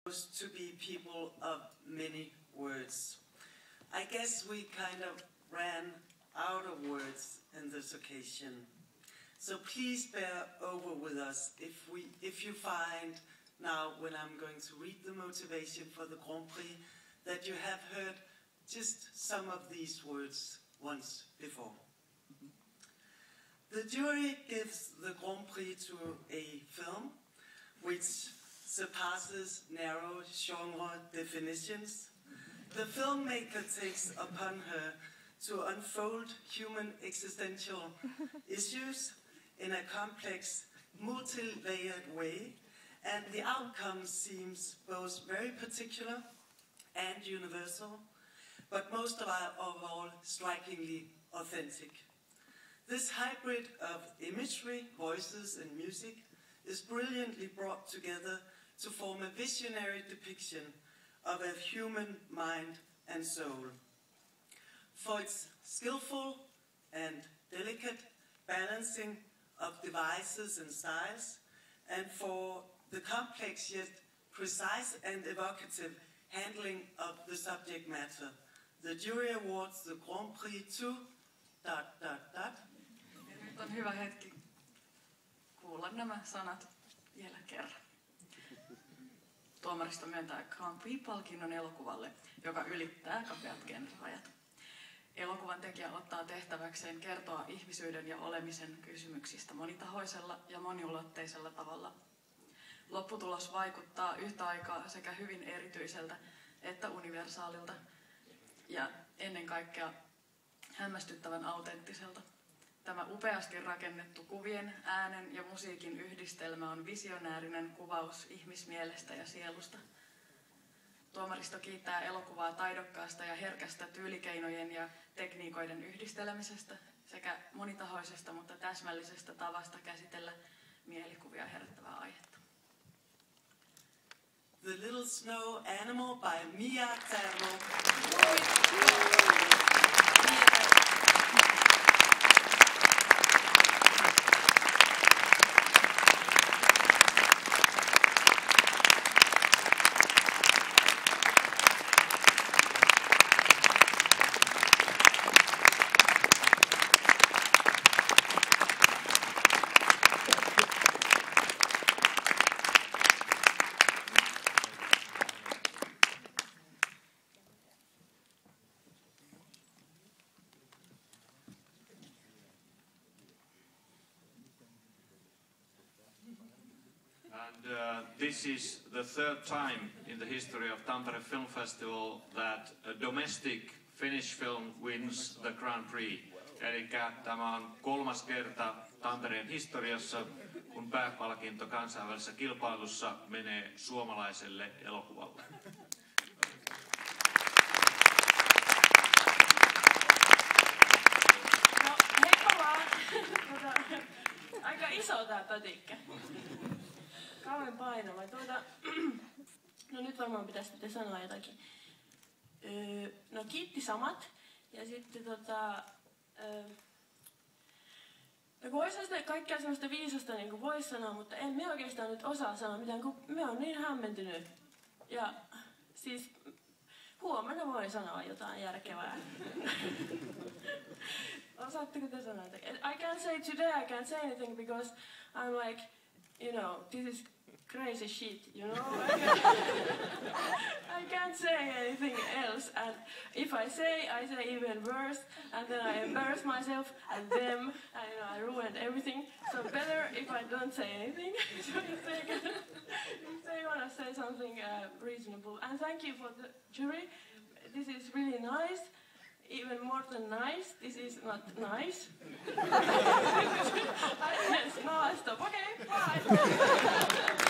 to be people of many words. I guess we kind of ran out of words in this occasion. So please bear over with us if you find now when I'm going to read the motivation for the Grand Prix that you have heard just some of these words once before. The jury gives the Grand Prix to a film which surpasses narrow genre definitions. The filmmaker takes upon her to unfold human existential issues in a complex, multi-layered way, and the outcome seems both very particular and universal, but most of all strikingly authentic. This hybrid of imagery, voices, and music is brilliantly brought together to form a visionary depiction of a human mind and soul. For its skillful and delicate balancing of devices and styles, and for the complex yet precise and evocative handling of the subject matter, the jury awards the Grand Prix to ... Nyt on hyvä hetki kuulla nämä sanat vielä kerran. Tuomaristo myöntää Grand Prix-palkinnon elokuvalle, joka ylittää kapeat genrerajat. Elokuvan tekijä ottaa tehtäväkseen kertoa ihmisyyden ja olemisen kysymyksistä monitahoisella ja moniulotteisella tavalla. Lopputulos vaikuttaa yhtä aikaa sekä hyvin erityiseltä että universaalilta ja ennen kaikkea hämmästyttävän autenttiselta. Tämä upeasti rakennettu kuvien, äänen ja musiikin yhdistelmä on visionäärinen kuvaus ihmismielestä ja sielusta. Tuomaristo kiittää elokuvaa taidokkaasta ja herkästä tyylikeinojen ja tekniikoiden yhdistelemisestä sekä monitahoisesta, mutta täsmällisestä tavasta käsitellä mielikuvia herättävää aihetta. The Little Snow Animal by Mia Tarmo. This is the third time in the history of Tampere Film Festival that a domestic Finnish film wins the Grand Prix. Eli tämä on 3. kerta Tampereen historiassa, kun pääpalkinto kansainvälisessä kilpailussa menee suomalaiselle elokuvalle. No, heippa vaan! Aika iso tää pötikkä. Kauan painava. No nyt varmaan pitäisi sitten sanoa jotakin. No kiitti samat. Ja sitten no kun olisi sitä kaikkea sellaista viisasta niin kuin voisi sanoa, mutta en me oikeastaan nyt osaa sanoa mitään, kun me on niin hämmentynyt. Ja siis huomenna voi sanoa jotain järkevää. Osaatteko te sanoa? I can't say today, I can't say anything because I'm like, you know, this is crazy shit, you know? I can't say anything else, and if I say even worse, and then I embarrass myself and them, and I ruined everything. So better if I don't say anything. So if they want to say something reasonable. And thank you for the jury. This is really nice. Even more than nice, this is not nice. Yes, now I stop. Okay, bye.